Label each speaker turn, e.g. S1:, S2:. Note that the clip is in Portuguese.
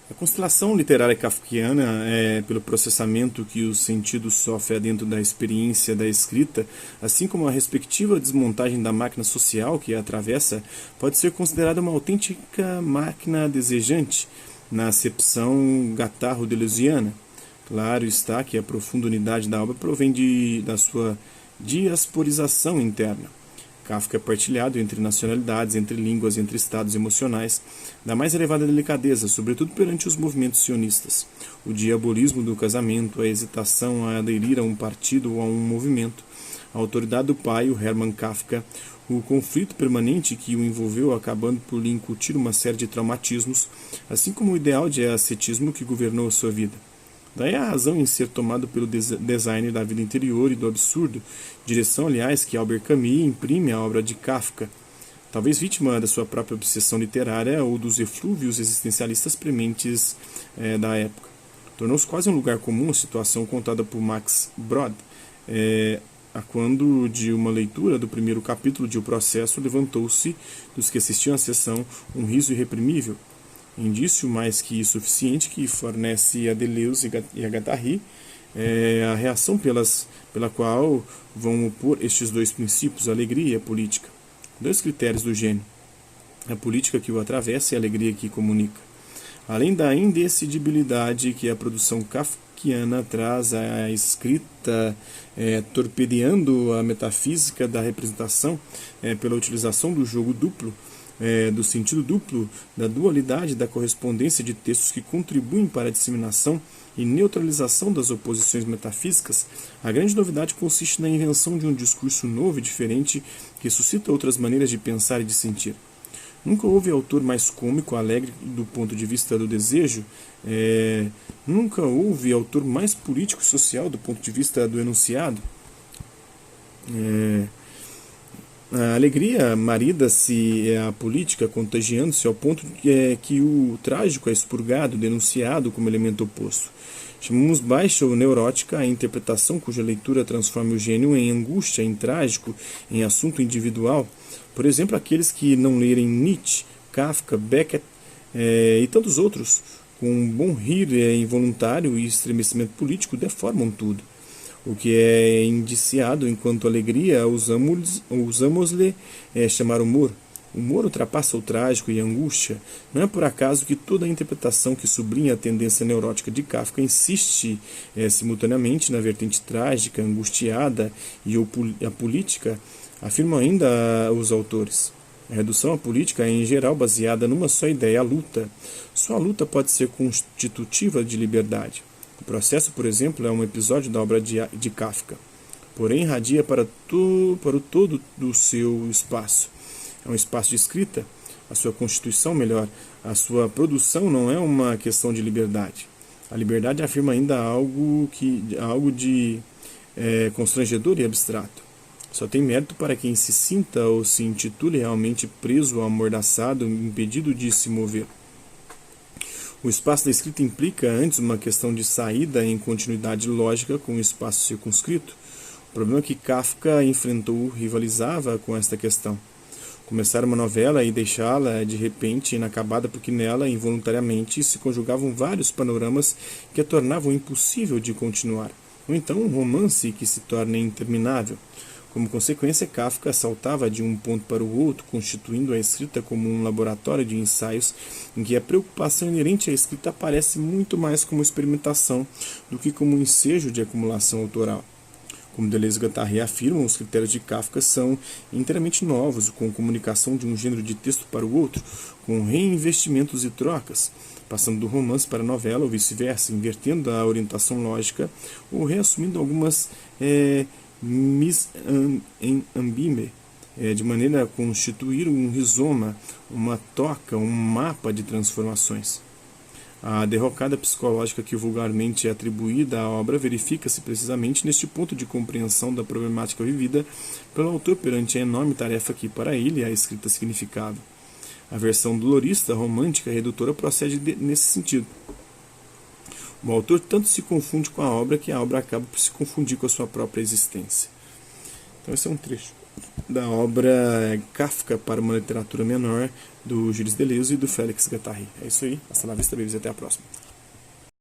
S1: A constelação literária kafkiana é pelo processamento que o sentido sofre dentro da experiência da escrita, assim como a respectiva desmontagem da máquina social que a atravessa, pode ser considerada uma autêntica máquina desejante, na acepção gatarro-deleuziana. Claro está que a profunda unidade da obra provém da sua diasporização interna. Kafka é partilhado entre nacionalidades, entre línguas, entre estados emocionais, da mais elevada delicadeza, sobretudo perante os movimentos sionistas. O diabolismo do casamento, a hesitação a aderir a um partido ou a um movimento, a autoridade do pai, o Hermann Kafka, o conflito permanente que o envolveu, acabando por lhe incutir uma série de traumatismos, assim como o ideal de ascetismo que governou a sua vida. Daí a razão em ser tomado pelo designer da vida interior e do absurdo, direção, aliás, que Albert Camus imprime à obra de Kafka, talvez vítima da sua própria obsessão literária ou dos eflúvios existencialistas prementes da época. Tornou-se quase um lugar comum a situação contada por Max Brod, a quando de uma leitura do primeiro capítulo de O Processo levantou-se, dos que assistiam à sessão, um riso irreprimível, indício mais que suficiente que fornece a Deleuze e a Guattari a reação pela qual vão opor estes dois princípios, a alegria e a política. Dois critérios do gênio: a política que o atravessa e a alegria que comunica. Além da indecidibilidade que a produção kafkiana traz à escrita, torpedeando a metafísica da representação pela utilização do jogo duplo, do sentido duplo, da dualidade da correspondência de textos que contribuem para a disseminação e neutralização das oposições metafísicas, a grande novidade consiste na invenção de um discurso novo e diferente que suscita outras maneiras de pensar e de sentir. Nunca houve autor mais cômico, alegre do ponto de vista do desejo, nunca houve autor mais político e social do ponto de vista do enunciado. A alegria marida-se à política, contagiando-se ao ponto que o trágico é expurgado, denunciado como elemento oposto. Chamamos baixa ou neurótica a interpretação cuja leitura transforma o gênio em angústia, em trágico, em assunto individual. Por exemplo, aqueles que não lerem Nietzsche, Kafka, Beckett e tantos outros, com um bom rir involuntário e estremecimento político, deformam tudo. O que é indiciado enquanto alegria, usamos-lhe chamar humor. O humor ultrapassa o trágico e a angústia. Não é por acaso que toda a interpretação que sublinha a tendência neurótica de Kafka insiste simultaneamente na vertente trágica, angustiada e a política, afirmam ainda os autores. A redução à política é, em geral, baseada numa só ideia, a luta. Só a luta pode ser constitutiva de liberdade. O Processo, por exemplo, é um episódio da obra de Kafka, porém irradia para o todo do seu espaço. É um espaço de escrita, a sua constituição, melhor, a sua produção não é uma questão de liberdade. A liberdade afirma ainda algo de constrangedor e abstrato. Só tem mérito para quem se sinta ou se intitule realmente preso, amordaçado, impedido de se mover. O espaço da escrita implica antes uma questão de saída em continuidade lógica com o espaço circunscrito. O problema que Kafka enfrentou rivalizava com esta questão. Começar uma novela e deixá-la de repente inacabada porque nela, involuntariamente, se conjugavam vários panoramas que a tornavam impossível de continuar. Ou então um romance que se torna interminável. Como consequência, Kafka saltava de um ponto para o outro, constituindo a escrita como um laboratório de ensaios em que a preocupação inerente à escrita aparece muito mais como experimentação do que como um ensejo de acumulação autoral. Como Deleuze e Guattari afirmam, os critérios de Kafka são inteiramente novos, com comunicação de um gênero de texto para o outro, com reinvestimentos e trocas, passando do romance para a novela ou vice-versa, invertendo a orientação lógica ou reassumindo algumas mis en ambime, de maneira a constituir um rizoma, uma toca, um mapa de transformações. A derrocada psicológica que vulgarmente é atribuída à obra verifica-se precisamente neste ponto de compreensão da problemática vivida pelo autor perante a enorme tarefa que para ele a escrita significava. A versão dolorista, romântica e redutora procede nesse sentido. O autor tanto se confunde com a obra que a obra acaba por se confundir com a sua própria existência. Então esse é um trecho. da obra Kafka para uma literatura menor, do Gilles Deleuze e do Félix Guattari. É isso aí. Hasta la vista, babies. Até a próxima.